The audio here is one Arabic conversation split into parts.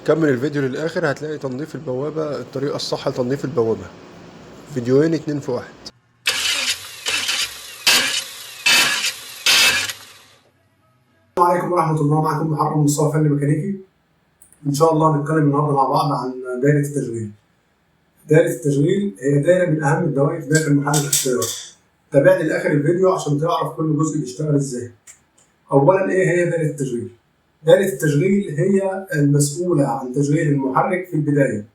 كمل الفيديو للآخر، هتلاقي تنظيف البوابة، الطريقة الصح لتنظيف البوابة. فيديوهين 2 في 1. السلام عليكم ورحمة الله. معكم محمد مصطفى فني ميكانيكي. إن شاء الله هنتكلم النهارده مع بعض عن دائرة التشغيل. دائرة التشغيل هي دائرة من أهم الدوائر داخل محرك السيارة. تابعني لآخر الفيديو عشان تعرف كل جزء بيشتغل إزاي. أولاً إيه هي دائرة التشغيل؟ دائرة التشغيل هي المسؤولة عن تشغيل المحرك في البداية.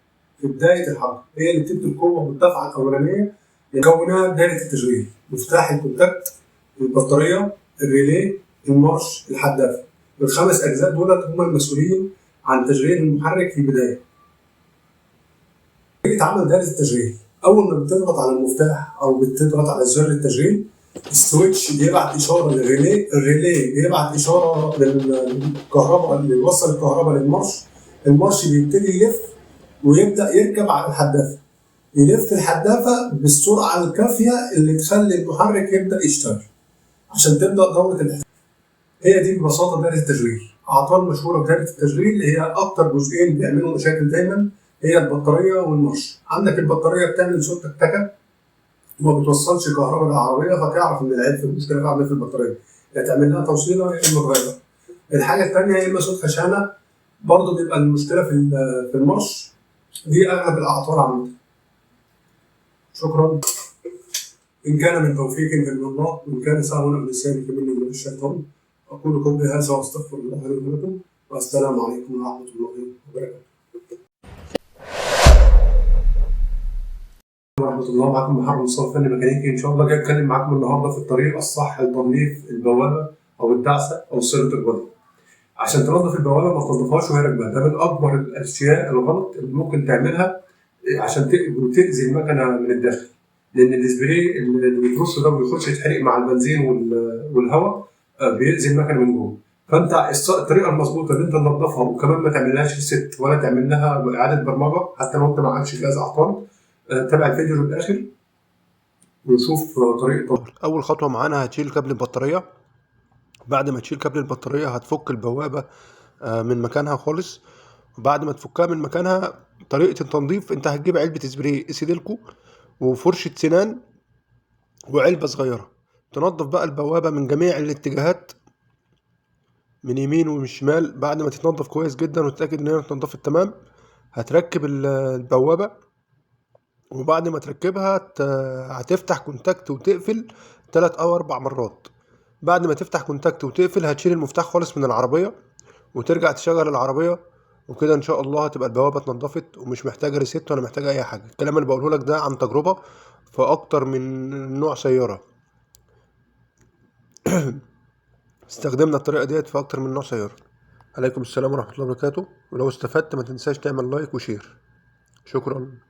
في بداية الحركة هي اللي بتدي القوة والدفعة الأولانية. مكونات دائرة التشغيل: مفتاح الكونتاكت، البطارية، الريلي، المارش، الحدافة. الخمس أجزاء دولت هم المسؤولين عن تشغيل المحرك في البداية. طريقة عمل دائرة التشغيل: أول ما بتضغط على المفتاح أو بتضغط على زر التشغيل، السويتش بيبعت إشارة للريلي، الريلي بيبعت إشارة للكهرباء اللي يوصل الكهرباء للمارش، المارش بيبتدي يلف ويبدأ يركب على الحدافة، يلف الحدافة بالسرعة الكافية اللي تخلي المحرك يبدأ يشتغل عشان تبدأ دورة الاحتراق. هي دي ببساطة دائرة التشغيل. أعطال مشهورة في دائرة التشغيل هي أكتر جزئين بيعملوا مشاكل دايما، هي البطارية والمارش. عندك البطارية بتعمل صوت تكتكة وما بتوصلش كهرباء للعربية، فتعرف إن العيب في المشكلة عندك في البطارية، يا تعمل لها توصيلة يا إما تغيرها. الحاجة التانية يا إما صوت خشانة، برضه بيبقى المشكلة في المارش. دي أغلب الأعطال عامة. شكرا. إن كان من توفيق فمن الله، وإن كان سهوا من لساني فمني ومن الشيطان. أقول قولي هذا وأستغفر الله لي ولكم، والسلام عليكم ورحمة الله وبركاته. ورحمة الله. معكم محمد مصطفى فني ميكانيكي. إن شاء الله جاي أتكلم معاكم النهارده في الطريقة الصح لتنظيف البوابة أو الدعسة أو سيرة البوابة. عشان تنظف البوابة ما تنظفهاش وهي راكبة، ده من أكبر الأشياء الغلط اللي ممكن تعملها عشان تأذي المكنة من الداخل. لأن الإسبري اللي بيترش ده وبيخش يتحرق مع البنزين والهواء بيأذي المكنة من جوه. فأنت الطريقة المظبوطة إن أنت تنظفها وكمان ما تعملهاش ريست ولا تعمل لها إعادة برمجة حتى لو أنت معكش جهاز أعطال. تابع الفيديو للآخر ونشوف طريقة. أول خطوة معانا هتشيل كابل البطارية. بعد ما تشيل كابل البطارية هتفك البوابة من مكانها خالص. وبعد ما تفكها من مكانها، طريقة التنظيف: انت هتجيب علبة سبراي اسيديلكو وفرشة سنان وعلبة صغيرة. تنظف بقى البوابة من جميع الاتجاهات، من يمين ومن شمال. بعد ما تتنظف كويس جدا وتتأكد ان هي اتنضفت تمام، هتركب البوابة. وبعد ما تركبها هتفتح كونتاكت وتقفل 3 أو 4 مرات. بعد ما تفتح كونتاكت وتقفل هتشيل المفتاح خالص من العربية وترجع تشغل العربية. وكده ان شاء الله هتبقى البوابة اتنضفت ومش محتاجة ريست ولا محتاجة اي حاجة. الكلام اللي بقوله لك ده عن تجربة في اكتر من نوع سيارة. استخدمنا الطريقة ديت في اكتر من نوع سيارة. عليكم السلام ورحمة الله وبركاته. ولو استفدت ما تنساش تعمل لايك وشير. شكرا.